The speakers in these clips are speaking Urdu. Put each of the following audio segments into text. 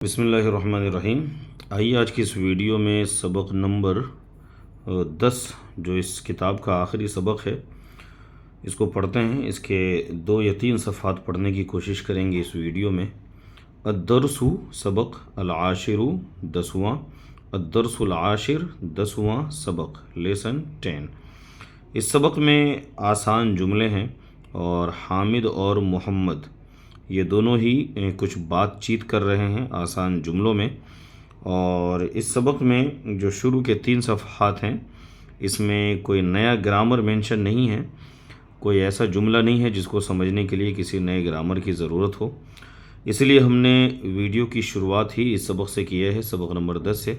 بسم اللہ الرحمن الرحیم۔ آئیے آج کی اس ویڈیو میں سبق نمبر 10 جو اس کتاب کا آخری سبق ہے اس کو پڑھتے ہیں۔ اس کے 2 یا 3 صفحات پڑھنے کی کوشش کریں گے اس ویڈیو میں۔ الدرس سبق العاشر 10واں، الدرس العاشر 10واں سبق، لیسن 10۔ اس سبق میں آسان جملے ہیں اور حامد اور محمد یہ دونوں ہی کچھ بات چیت کر رہے ہیں آسان جملوں میں، اور اس سبق میں جو شروع کے 3 صفحات ہیں اس میں کوئی نیا گرامر مینشن نہیں ہے، کوئی ایسا جملہ نہیں ہے جس کو سمجھنے کے لیے کسی نئے گرامر کی ضرورت ہو، اس لیے ہم نے ویڈیو کی شروعات ہی اس سبق سے کی ہے، سبق نمبر 10 سے۔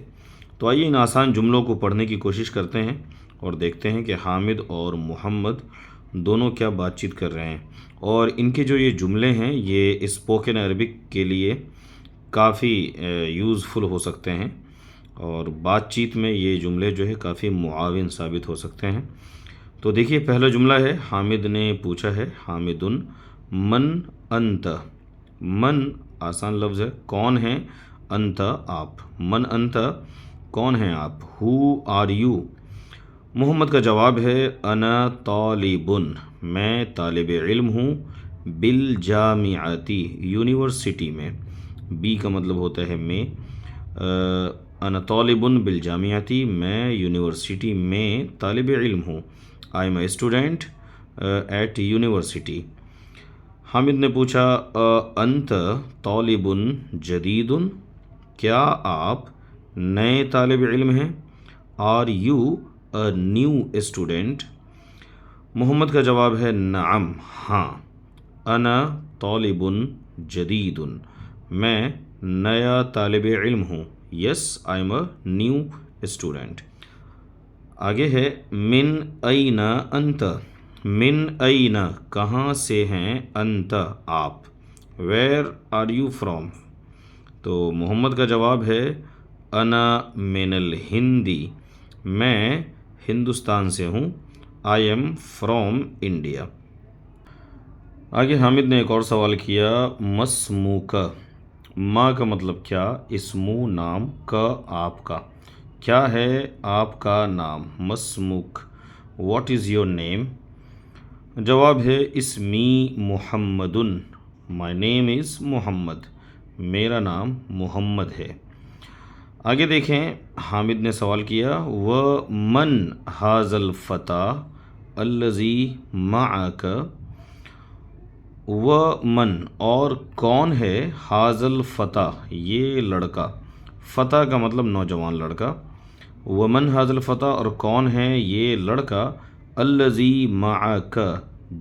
تو آئیے ان آسان جملوں کو پڑھنے کی کوشش کرتے ہیں اور دیکھتے ہیں کہ حامد اور محمد دونوں کیا بات چیت کر رہے ہیں، اور ان کے جو یہ جملے ہیں یہ اسپوکن عربک کے لیے کافی یوزفل ہو سکتے ہیں، اور بات چیت میں یہ جملے جو ہے کافی معاون ثابت ہو سکتے ہیں۔ تو دیکھیے پہلا جملہ ہے، حامد نے پوچھا ہے، حامد من انت، من آسان لفظ ہے، کون ہیں، انت آپ، من انت کون ہیں آپ، ہو آر یو۔ محمد کا جواب ہے، انا طالب، میں طالب علم ہوں، بالجامعتی یونیورسٹی میں، بی کا مطلب ہوتا ہے میں، انا طالب بالجامعتی میں یونیورسٹی میں طالب علم ہوں، I am a student at university. Hamid نے پوچھا، انت طالب جدید، کیا آپ نئے طالب علم ہیں، are you a new student. Muhammad کا جواب ہے، نعم، ہاں، انا طالب جدید، میں نیا طالب علم ہوں، yes I am a new student. آگے ہے، من این انت، من این کہاں سے ہیں، انت آپ، ویر آر یو فرام۔ تو محمد کا جواب ہے، انا من الہندی، میں ہندوستان سے ہوں، آئی ایم فرام انڈیا۔ آگے حامد نے ایک اور سوال کیا، مسموک، ما کا مطلب کیا، اسمو نام، کا آپ کا، کیا ہے آپ کا نام، مسموک، واٹ از یور نیم۔ جواب ہے، اسمی محمد، مائی نیم از محمد، میرا نام محمد ہے۔ آگے دیکھیں، حامد نے سوال کیا، وَمَنْ هَذَا الْفَتَى الَّذِي مَعَكَ، وَمَنْ اور کون ہے، هَذَا الْفَتَى یہ لڑکا، فتح کا مطلب نوجوان لڑکا، وَمَنْ هَذَا الْفَتَى اور کون ہے یہ لڑکا، الَّذِي مَعَكَ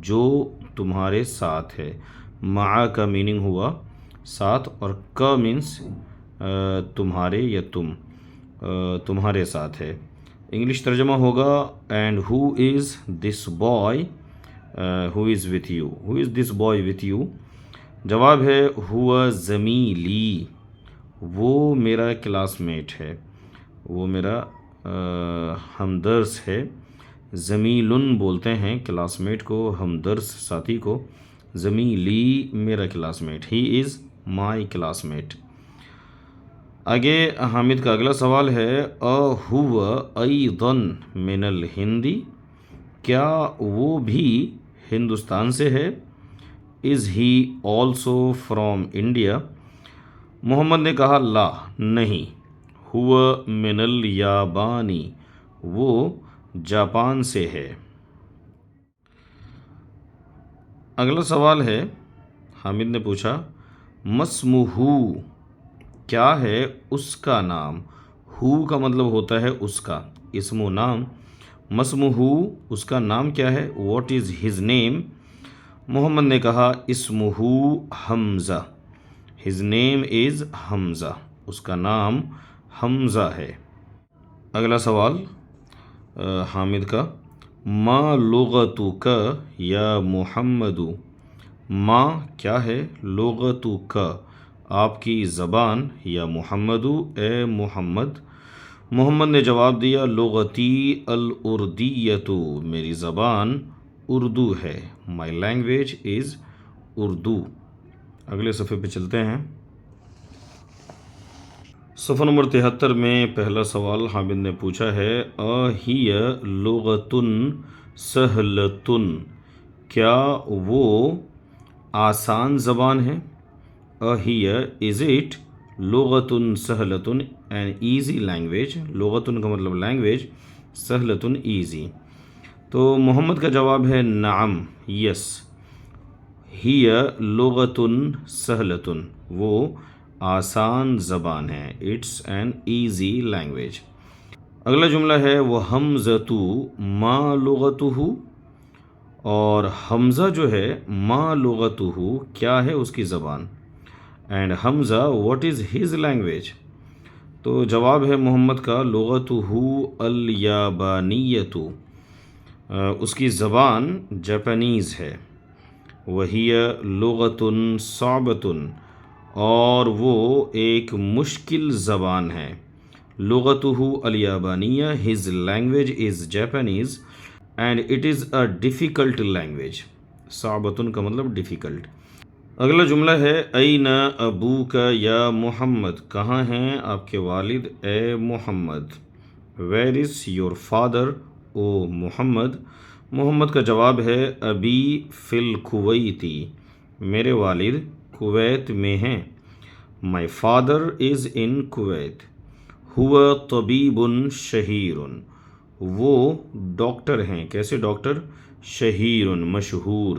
جو تمہارے ساتھ ہے، مَعَ کا میننگ ہوا ساتھ، اور کا مینس تمہارے یا تم، تمہارے ساتھ ہے۔ انگلش ترجمہ ہوگا، and who is this boy who is with you, who is this boy with you. جواب ہے، ہوا زمیلی، وہ میرا کلاس میٹ ہے، وہ میرا ہمدرس ہے، زمیلن بولتے ہیں کلاس میٹ کو، ہمدرس ساتھی کو، زمیلی میرا classmate, he is my classmate. آگے حامد کا اگلا سوال ہے، اَهُوَ أَيْضًا مِنَ الْهِنْدِ کیا وہ بھی ہندوستان سے ہے، is he also from India۔ محمد نے کہا، لا نہیں، هُوَ مِنَ الْيَابَانِ وہ جاپان سے ہے۔ اگلا سوال ہے، حامد نے پوچھا، مَسْمُهُ کیا ہے اس کا نام، ہو کا مطلب ہوتا ہے اس کا، اسم و نام، مسمہ اس کا نام کیا ہے، واٹ از ہز نیم۔ محمد نے کہا، اسمہ حمزہ، ہز نیم از حمزہ، اس کا نام حمزہ ہے۔ اگلا سوال حامد کا، ما لغتک یا محمد، ما کیا ہے، لغتک آپ کی زبان، یا محمد اے محمد۔ محمد نے جواب دیا، لغتی الاردیۃ میری زبان اردو ہے، مائی لینگویج از اردو۔ اگلے صفحے پہ چلتے ہیں۔ صفحہ نمبر 73 میں پہلا سوال حامد نے پوچھا ہے اہی لغتن سہلتن، کیا وہ آسان زبان ہے؟ اہی از اٹ لغتن سہلتن این ایزی لینگویج، لغتن کا مطلب لینگویج، سہلتن ایزی. تو محمد کا جواب ہے نعم، یس، ہی لغتن سہلتن، وہ آسان زبان ہے، اٹس این ایزی لینگویج. اگلا جملہ ہے وہ حمزۃ ما لغتہ، اور حمزہ جو ہے ما لغتہ کیا ہے اس کی زبان، and Hamza what is his language. تو جواب ہے محمد کا لغتہ الیابانیۃ، اس کی زبان جاپانیز ہے. وہی لغۃ صعبۃ، اور وہ ایک مشکل زبان ہے. لغتہ الیابانیہ، his language is Japanese and it is a difficult language. صعبۃ کا مطلب ڈیفیکلٹ. اگلا جملہ ہے این ابوک یا محمد، کہاں ہیں آپ کے والد اے محمد. ویر از یور فادر او محمد. محمد کا جواب ہے ابی فی الکویتی، میرے والد کویت میں ہیں. My father is in Kuwait. ہوا طبیب شہیر، وہ ڈاکٹر ہیں. کیسے ڈاکٹر؟ شہیر مشہور.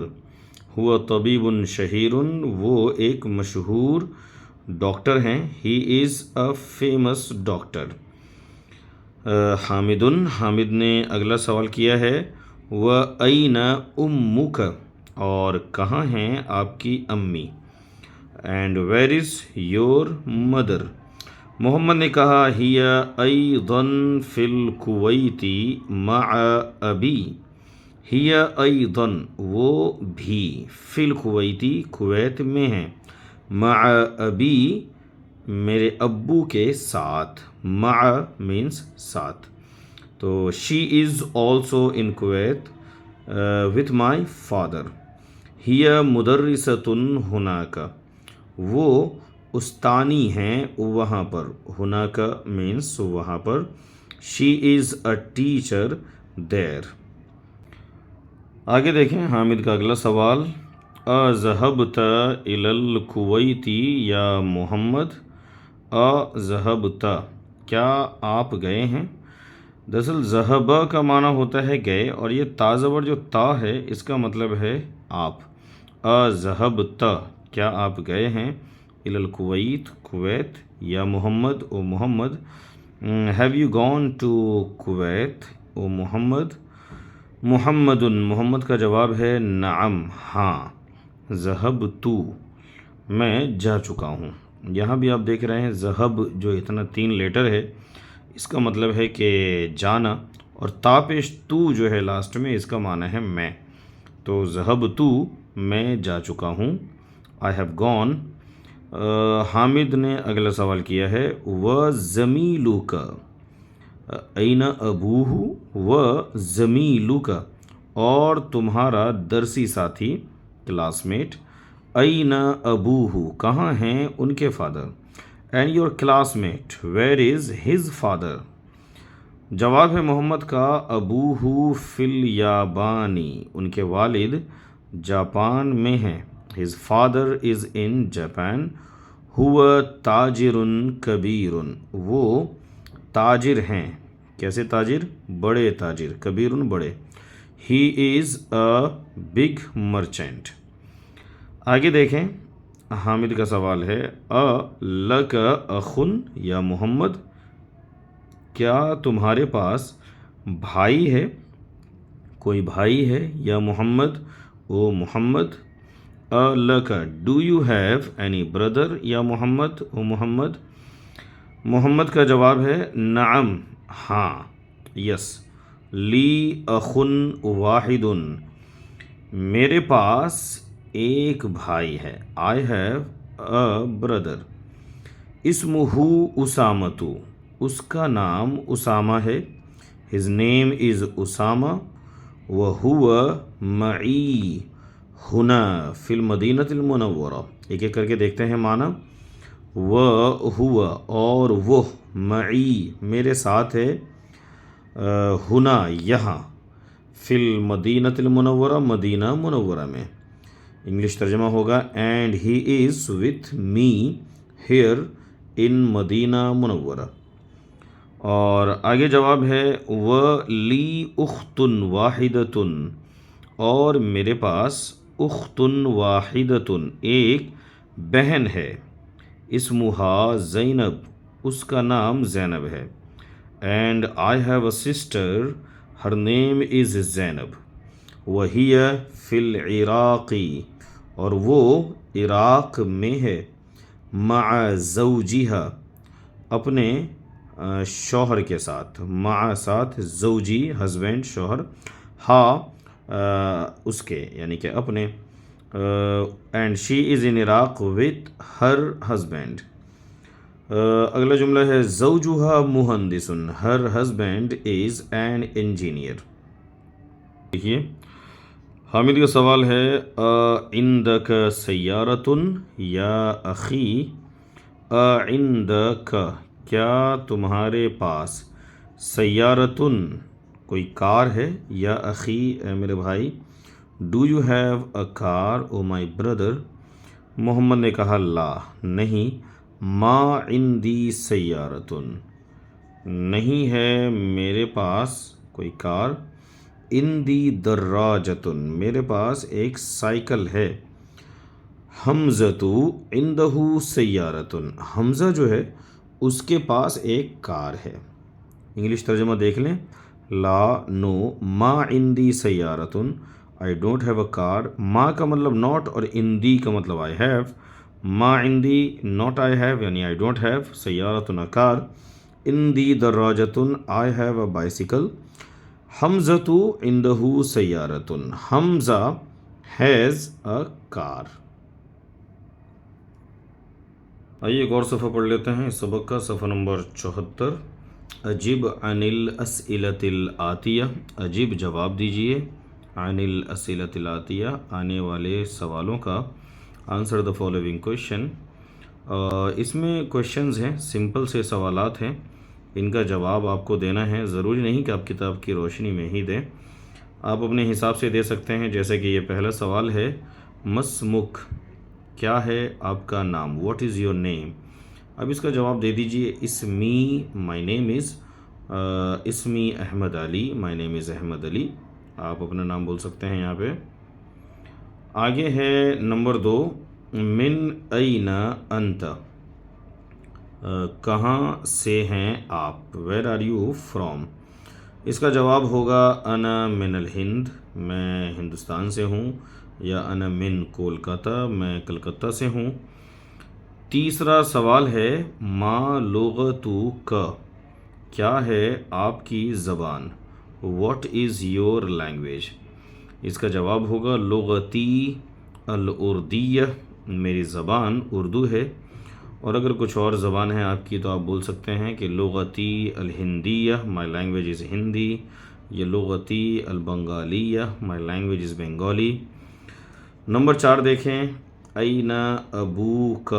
ہوا طبیب شہیر، وہ ایک مشہور ڈاکٹر ہیں. ہی از اے فیمس ڈاکٹر. حامد نے اگلا سوال کیا ہے وَأَيْنَ أُمُّكَ، اور کہاں ہیں آپ کی امی، and where is your mother. Muhammad نے کہا ہی ایضاً فی الکویت مع ابی. ہی ایضاً، وہ بھی، فی الکویت کویت میں ہیں، مع ابی میرے ابو کے ساتھ. مع مینس ساتھ. تو she is also in Kuwait with my father. ہی مدرسۃ ہناک، وہ استانی ہیں وہاں پر. ہناک مینس وہاں پر. شی از اے ٹیچر دیر. آگے دیکھیں حامد کا اگلا سوال اذهبت الی الکویت یا محمد. اذهبت، کیا آپ گئے ہیں. دراصل ذہب کا معنی ہوتا ہے گئے، اور یہ تا زبر جو تا ہے اس کا مطلب ہے آپ. اذهبت، کیا آپ گئے ہیں، الی الکویت کویت، یا Muhammad O Muhammad. Have you gone to Kuwait O Muhammad. Muhammad کا جواب ہے نعم، ہاں. ذہبت، میں جا چکا ہوں. یہاں بھی آپ دیکھ رہے ہیں ذہب جو اتنا 3 لیٹر ہے اس کا مطلب ہے کہ جانا، اور تا پیش تو جو ہے لاسٹ میں اس کا معنی ہے میں. تو ذہبت، میں جا چکا ہوں. I have gone. حامد نے اگلا سوال کیا ہے وَزَمِيلُكَ أَيْنَ أَبُوهُ وَزَمِيلُكَ، اور تمہارا درسی ساتھی، کلاس میٹ. أَيْنَ أَبُوهُ، کہاں ہیں ان کے father. And your classmate where is his father. جواب ہے محمد کا ابوہ فی الیابانی، ان کے والد جاپان میں ہیں. His father is in Japan. ہوا تاجر کبیر، وہ تاجر ہیں. کیسے تاجر؟ بڑے تاجر. کبیر بڑے. ہی از اے بگ مرچنٹ. آگے دیکھیں حامد کا سوال ہے لک اخن یا محمد، کیا تمہارے پاس بھائی ہے، کوئی بھائی ہے یا Muhammad O Muhammad. Look, do you have any brother یا محمد او محمد. محمد کا جواب ہے نعم، ہاں، یس. لی اخن واحد، میرے پاس ایک بھائی ہے. آئی ہیو اے بردر. اسمہ اسامۃ، اس کا نام اسامہ ہے. ہز نیم از اسامہ. وہو معی ہنا فی المدینۃ المنورہ. ایک ایک کر کے دیکھتے ہیں معنی. ہوا اور وہ معی میرے ساتھ ہے ہنا یہاں فی المدینۃ المنورہ مدینہ منورہ میں. انگلش ترجمہ ہوگا and he is with me here in Medina منورہ. اور آگے جواب ہے وَلِی أُخْتٌ وَاحِدَةٌ اور میرے پاس اختن واحدتن ایک بہن ہے اسمہا زینب اس کا نام زینب ہے. And I have a sister her name is Zainab وہی فی العراقی اور وہ عراق میں ہے مع زوجہا اپنے شوہر کے ساتھ مع ساتھ زوجی ہسبینڈ شوہر اس کے یعنی کہ اپنے and she is in Iraq with her husband. اگلا جملہ ہے زوجہا مہندس her husband is an engineer. دیکھیے حامد کا سوال ہے عندک سیارۃ یا اخی عندک کیا تمہارے پاس سیارتن کوئی کار ہے یا اخی اے میرے بھائی do you have a car O my brother. Muhammad نے کہا لا نہیں ما عندی سیارتن نہیں ہے میرے پاس کوئی کار عندی دراجتن میرے پاس ایک سائیکل ہے. حمزۃ عندہ سیارتن حمزہ جو ہے اس کے پاس ایک کار ہے. انگلش ترجمہ دیکھ لیں لا نو ما عندی سیارتن آئی ڈونٹ ہیو اے کار. ما کا مطلب ناٹ اور عندی کا مطلب آئی ہیو. ما عندی ناٹ آئی ہیو یعنی آئی ڈونٹ ہیو سیارتن اے کار. عندی دراجتن آئی ہیو اے بائسیکل. حمزۃ عندہ سیارتن حمزہ ہیز اے کار. آئیے ایک اور صفحہ پڑھ لیتے ہیں اس سبق کا صفحہ نمبر 74. اجب عن الاسئلۃ الآتیہ اجب جواب دیجیے عن الاسئلۃ الآتیہ آنے والے سوالوں کا. Answer the following question. اس میں کویشچنز ہیں سمپل سے سوالات ہیں ان کا جواب آپ کو دینا ہے. ضروری نہیں کہ آپ کتاب کی روشنی میں ہی دیں آپ اپنے حساب سے دے سکتے ہیں. جیسے کہ یہ پہلا سوال ہے مسمک کیا ہے آپ کا نام واٹ از یور نیم. اب اس کا جواب دے دیجیے اسمی مائی نیم از اسمی احمد علی مائی نیم از احمد علی. آپ اپنا نام بول سکتے ہیں یہاں پہ. آگے ہے نمبر 2 من این انت کہاں سے ہیں آپ ویر آر یو فرام. اس کا جواب ہوگا انا من الہند میں ہندوستان سے ہوں یا انا من کولکاتہ میں کلکتہ سے ہوں. تیسرا سوال ہے ما لغتک کیا ہے آپ کی زبان واٹ از یور لینگویج. اس کا جواب ہوگا لغتی الاردیہ میری زبان اردو ہے. اور اگر کچھ اور زبان ہے آپ کی تو آپ بول سکتے ہیں کہ لغتی الہندیہ مائی لینگویج از ہندی یا لغتی البنگالیہ my language is Bengali. Number 4 دیکھیں این ابوک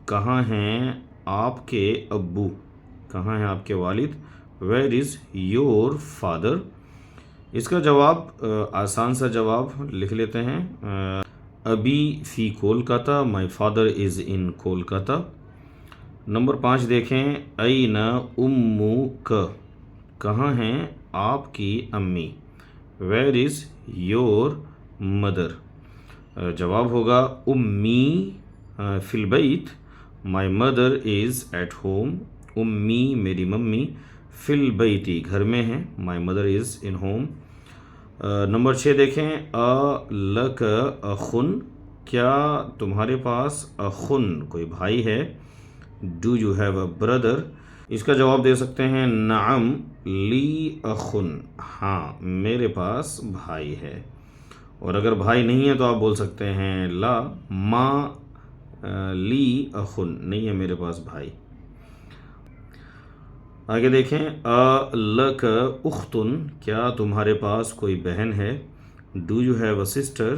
کہاں ہیں آپ کے ابو کہاں ہیں آپ کے والد ویر از یور فادر. اس کا جواب آسان سا جواب لکھ لیتے ہیں ابی فی Kolkata my father is in Kolkata. Number 5 دیکھیں این امک کہاں ہیں آپ کی امی ویر از یور مدر. جواب ہوگا امی فی البیت my mother is at home امی میری ممی فی البیتی گھر میں ہیں my mother is in home. Number 6 دیکھیں لک اخن کیا تمہارے پاس اخن کوئی بھائی ہے do you have a brother. اس کا جواب دے سکتے ہیں نعم لی اخن ہاں میرے پاس بھائی ہے. اور اگر بھائی نہیں ہے تو آپ بول سکتے ہیں لا ما لی اخن نہیں ہے میرے پاس بھائی. آگے دیکھیں لک اختن کیا تمہارے پاس کوئی بہن ہے do you have a sister.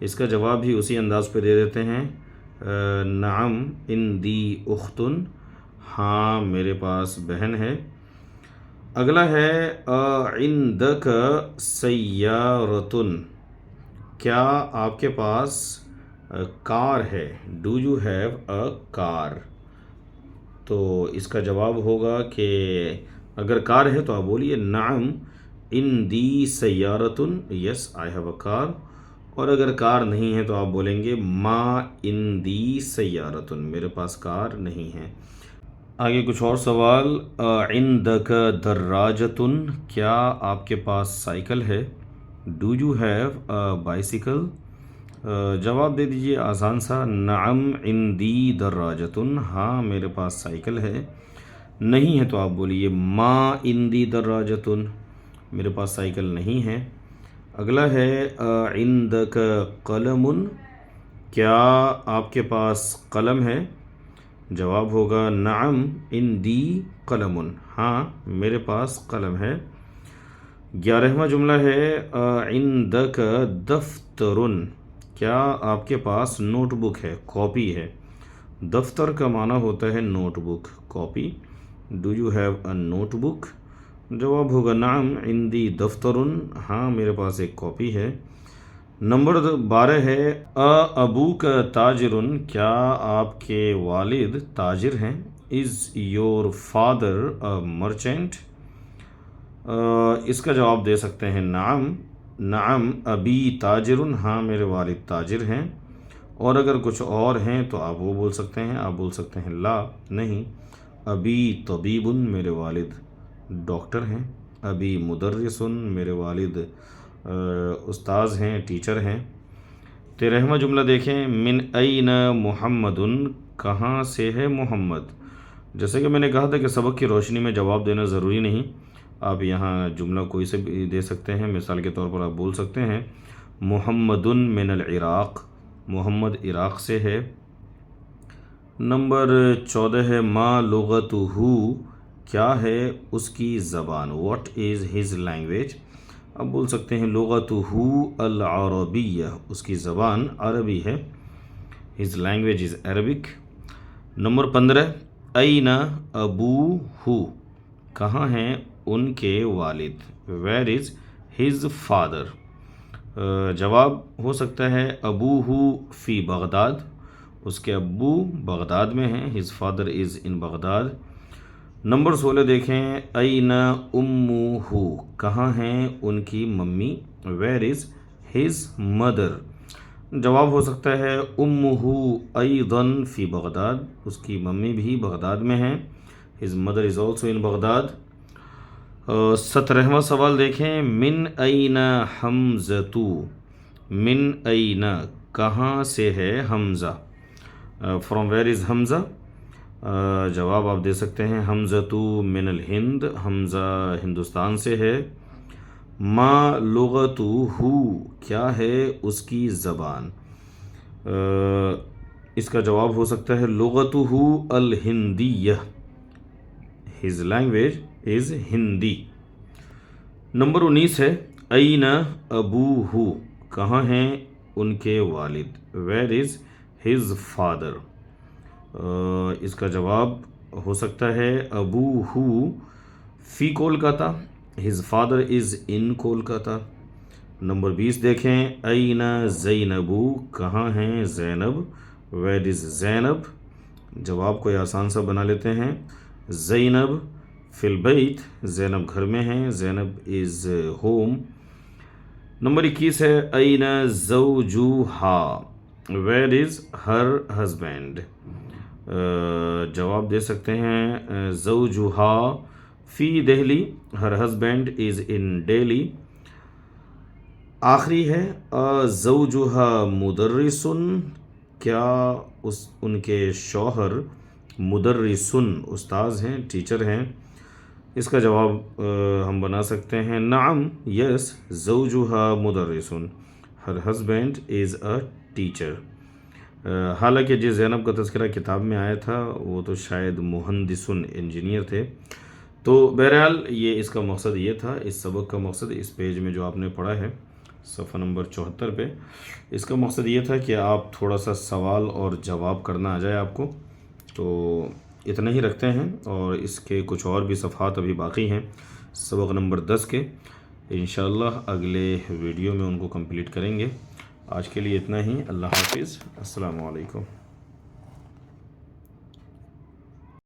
اس کا جواب بھی اسی انداز پہ دے دیتے ہیں نعم عندی اختن، ہاں میرے پاس بہن ہے۔ اگلا ہے عندک سیارتن، کیا آپ کے پاس کار ہے؟ ڈو یو ہیو اے کار؟ تو اس کا جواب ہوگا کہ اگر کار ہے تو آپ بولیے نعم عندی سیارتن، یس آئی ہیو اے کار، اور اگر کار نہیں ہے تو آپ بولیں گے ما عندی سیارتن، میرے پاس کار نہیں ہے۔ آگے کچھ اور سوال، عندک دراجتن، کیا آپ کے پاس سائیکل ہے؟ Do you have a bicycle? جواب دے دیجئے آسان سا، نعم عندی دراجتن، ہاں میرے پاس سائیکل ہے۔ نہیں ہے تو آپ بولیے ما عندی دراجتن، میرے پاس سائیکل نہیں ہے۔ اگلا ہے عندک قلم، کیا آپ کے پاس قلم ہے؟ جواب ہوگا نعم عندی قلم، ہاں میرے پاس قلم ہے۔ 11واں جملہ ہے عندک دفتر، کیا آپ کے پاس نوٹ بک ہے، کاپی ہے؟ دفتر کا معنی ہوتا ہے notebook, copy. Do you have a notebook? جواب ہوگا نعم عندی دفتر، ہاں میرے پاس ایک کاپی ہے۔ نمبر 12 ہے ابوک تاجر، کیا آپ کے والد تاجر ہیں؟ Is your father merchant? اس کا جواب دے سکتے ہیں نعم، نعم ابی تاجر، ہاں میرے والد تاجر ہیں۔ اور اگر کچھ اور ہیں تو آپ وہ بول سکتے ہیں، آپ بول سکتے ہیں لا، نہیں، ابی طبیب، میرے والد ڈاکٹر ہیں۔ ابی مدرس، میرے والد استاذ ہیں، ٹیچر ہیں۔ 13واں جملہ دیکھیں، من این محمد، کہاں سے ہے محمد؟ جیسے کہ میں نے کہا تھا کہ سبق کی روشنی میں جواب دینا ضروری نہیں، آپ یہاں جملہ کوئی سے بھی دے سکتے ہیں۔ مثال کے طور پر آپ بول سکتے ہیں محمد من العراق، محمد عراق سے ہے۔ نمبر 14 ہے ما لغتہ، کیا ہے اس کی زبان؟ What is his language? اب بول سکتے ہیں لغتہ العربیہ، اس کی زبان عربی ہے، his language is Arabic. Number 15 این ابوہ، کہاں ہیں ان کے والد؟ Where is his father? جواب ہو سکتا ہے ابوہ فی بغداد، اس کے ابو بغداد میں ہیں، his father is in Baghdad. Number 16 دیکھیں، این امہ، کہاں ہیں ان کی mummy? Where is his mother? جواب ہو سکتا ہے امہ ایضاً فی بغداد، اس کی ممی بھی بغداد میں ہیں، his mother is also in Baghdad. 17واں سوال دیکھیں، من این حمزۃ، من این کہاں سے ہے حمزہ؟ فرام ویئر از حمزہ؟ جواب آپ دے سکتے ہیں حمزۃ من الہند، حمزہ ہندوستان سے ہے۔ ما لغتہ، کیا ہے اس کی زبان؟ اس کا جواب ہو سکتا ہے لغتہ الہندیہ، his language is Hindi. Number 19 ہے این ابوہ، کہاں ہیں ان کے والد؟ Where is his father? اس کا جواب ہو سکتا ہے ابوہ فی Kolkata, his father is in Kolkata. Number 20 دیکھیں، این زینب، کہاں ہیں زینب؟ ویئر از زینب؟ جواب کوئی آسان سا بنا لیتے ہیں، زینب فی البیت، زینب گھر میں ہیں، زینب از ہوم۔ نمبر 21 ہے این زوجہا، ویئر از ہر ہسبینڈ؟ جواب دے سکتے ہیں زوجہا فی Delhi, her husband is in Delhi. آخری ہے زوجہا مدرس، کیا ان کے شوہر مدرسن استاذ ہیں، ٹیچر ہیں؟ اس کا جواب ہم بنا سکتے ہیں نعم، یس زوجہا مدرسن، ہر ہسبینڈ از اے ٹیچر۔ حالانکہ جس زینب کا تذکرہ کتاب میں آیا تھا وہ تو شاید مہندسن انجینئر تھے۔ تو بہرحال یہ اس کا مقصد یہ تھا، اس سبق کا مقصد اس پیج میں جو آپ نے پڑھا ہے صفحہ نمبر 74 پہ. اس کا مقصد یہ تھا کہ آپ تھوڑا سا سوال اور جواب کرنا آ جائے آپ کو. تو اتنا ہی رکھتے ہیں، اور اس کے کچھ اور بھی صفحات ابھی باقی ہیں سبق نمبر 10 کے. انشاءاللہ اگلے ویڈیو میں ان کو کمپلیٹ کریں گے. آج کے لیے اتنا ہی. اللہ حافظ. السلام علیکم.